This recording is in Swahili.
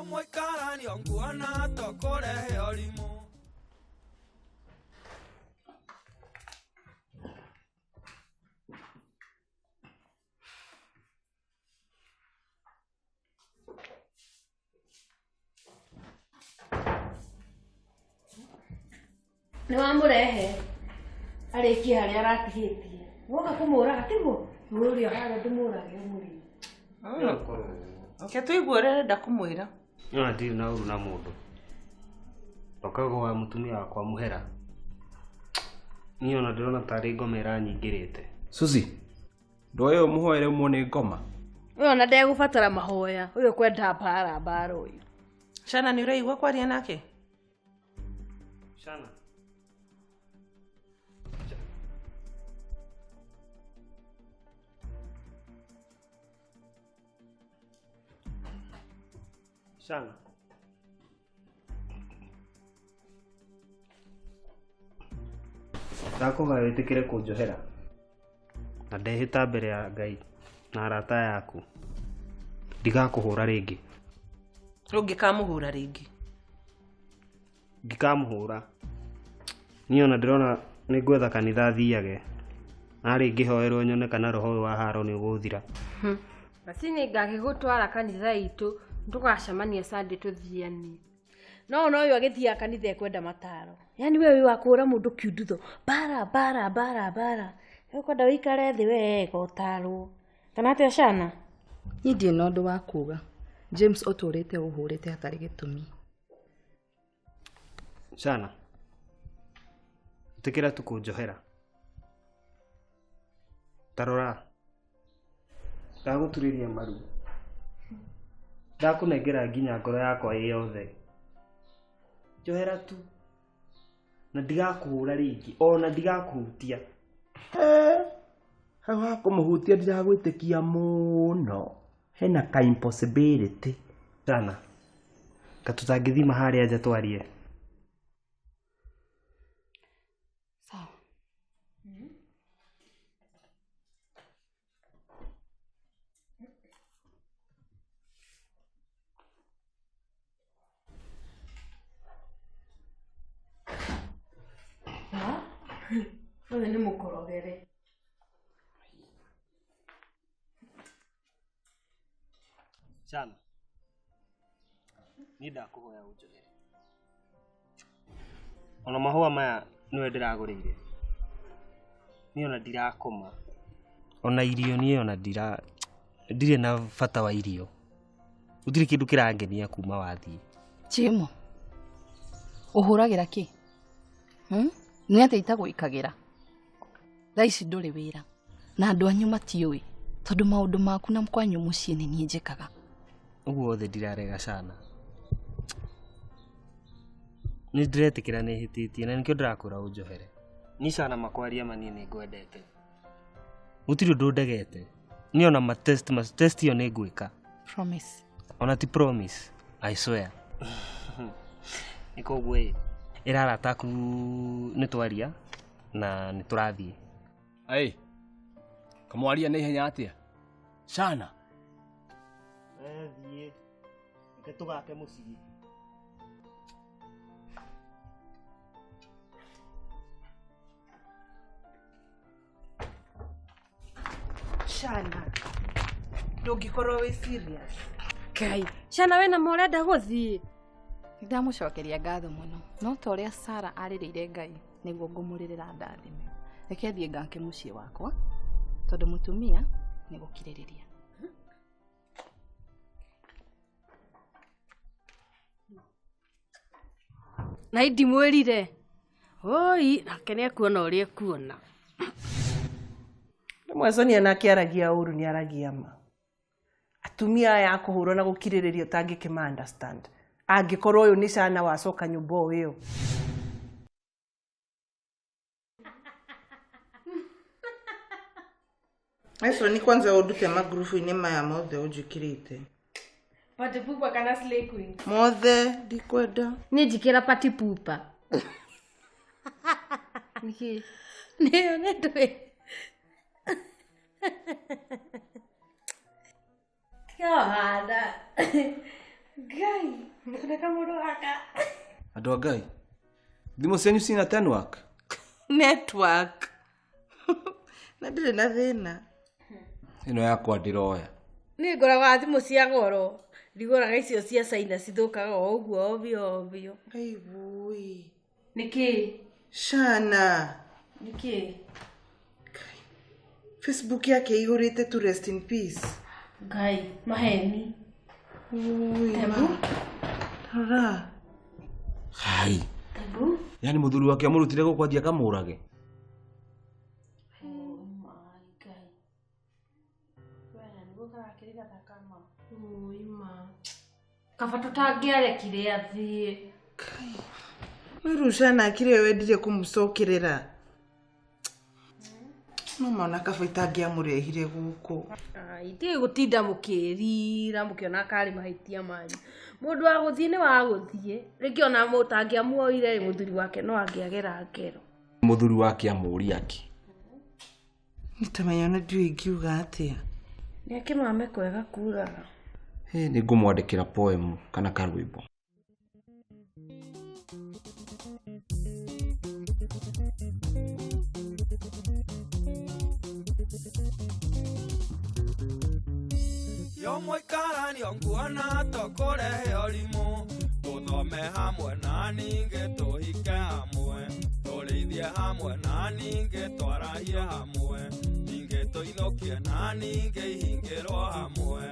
Mwikarani onguona tokorehe orimo. Niwamurehe ariki haria aratigitie woka kumuraga tiguo murio haria ndimurage muri Oke tuigua rere ndakumwira no ndiri na uru na mundu okagwa mutumia wakwa muhera ni ona ndirona tari ngoma iranyingirite Suzi ndoyo muhoere muone ngoma uyo na ndegubatara mahoya uyo kwenda bara uyu Shana ni uraigua kwaria nake Shana Shana Ndakuga witikire kunjohera na ndehita mbere ya Ngai na arata yaku ndigakuhura ringi ungikamuhura ringi ndikamuhura ni ona ndirona ningwetha kanitha thiage na ringi hoerwo nyone kana roho wa haro ni uguthira basi ni ngagigutwara kanitha itu ndugacemania Sunday tuthiani no uyu agithia kanitha kwenda mataro yani wewe wakura mundu kiundutho bara ukwenda wikare thi wega utaro kana atia Shana ni ndie no ndu wa kuga James oturite uhurite hatari gitumi Shana tikira tukunjohera tarora ndaguturiria maru ndakunengera nginya ngoro yakwa yothe njohera tu na ndigakuhura ringi ona ndigakuhutia hawa kumuhutia ndiragwitikia muno hena ka impossibility Shana katutangithima haria nja twarie sawa wewe ni mukorogere Shana ni ndakuhoya unjohere ona mahua maya niwe ndiragurire ni ona ndirakoma ona irio ni ona ndire na bata wa irio utiri kindu kirangenia kuma wathii Chimo uhuragira ki ni ate itagwikagira thaici nduri wira na andu anyu matiui tondu maundu maku na mkwanyu mucii ni nie njikaga uguo othe ndirarega Shana ni ndiretikira ni hititie na nikio ndirakura unjohere ni Shana makwaria manini ngwendete utiri undu ndegete ni ona ma test yo ni ngwika promise ona ti promise I swear niko gwe irara taku nitwaria na niturathie ai kamwaria ni henya atia Shana thie tugake mucii Shana ndungikorwo wi serious Kai Shana we na morenda guthii ndamucokeria ngatho muno no ta uria Sara aririire Ngai niguo ngumuririra ndathime reke thie ngake mucii wakwa tondu mutumia ni gukiririria na indimwirire oi nake ni akuona uria kuona mwazonia nake aragia uru ni aragia ma atumia aya kuhurwo na gukiriririo tangikima understand angikorwo uyu ni Shana wacoka nyumba uyu Eso ni kwanza udute magrufu-ini maya mothe ujikirite. Pati pupa kana slay queen. Mothe ndikwenda. Ni jikira pati pupa. Niki. Nio netwe. Kyo hada. Ngai, mũtheka mũndũ gaka. Andũ a Ngai, thimũ cianyu cina network? Network. Na ndirĩ na thĩna. Ĩno yakwa ndĩroya. Nĩ ngoragwo thimũ cia goro. Ndigũraga icio cia China cithũkaga o ũguo ovyo. Ngai vui. Nĩkĩ? Shana. Nĩkĩ? Facebook yake igũrĩte to rest in peace. Ngai, maheni. Ui, Tebu? Rora. Hai. Tebu? Yani mũthuri wake amũrutire gũkwanjia kamũrage. Kaba tũtangĩarekire athiĩ. Rĩu Shana akire wendire kũmũcokerera. No mwana kaba itangĩamũrehire gũkũ. Itiĩ gũtinda mũkĩrira mũkĩona karĩ mahĩtia manyu. Mũndũ wa gũthiĩ nĩ wa gũthiĩ. Rĩngĩ ona mũtangĩamuoire mũthuri wake no angĩagera ngero. Mũthuri wake amũria kĩ? Nitamenya ona ndiũĩ ingiuga atĩa. Nĩ akĩmame kwega kuraga. Nĩ ngũmwandĩkĩra poem kana karwĩmbo. Yo mũikaranio nguona tũkũrehe ũrimũ tũthome hamwe na ningĩ tũhike hamwe tũrĩithie hamwe na ningĩ twarahie hamwe ningĩ tũinũkie na ningĩ ihingĩrwo hamwe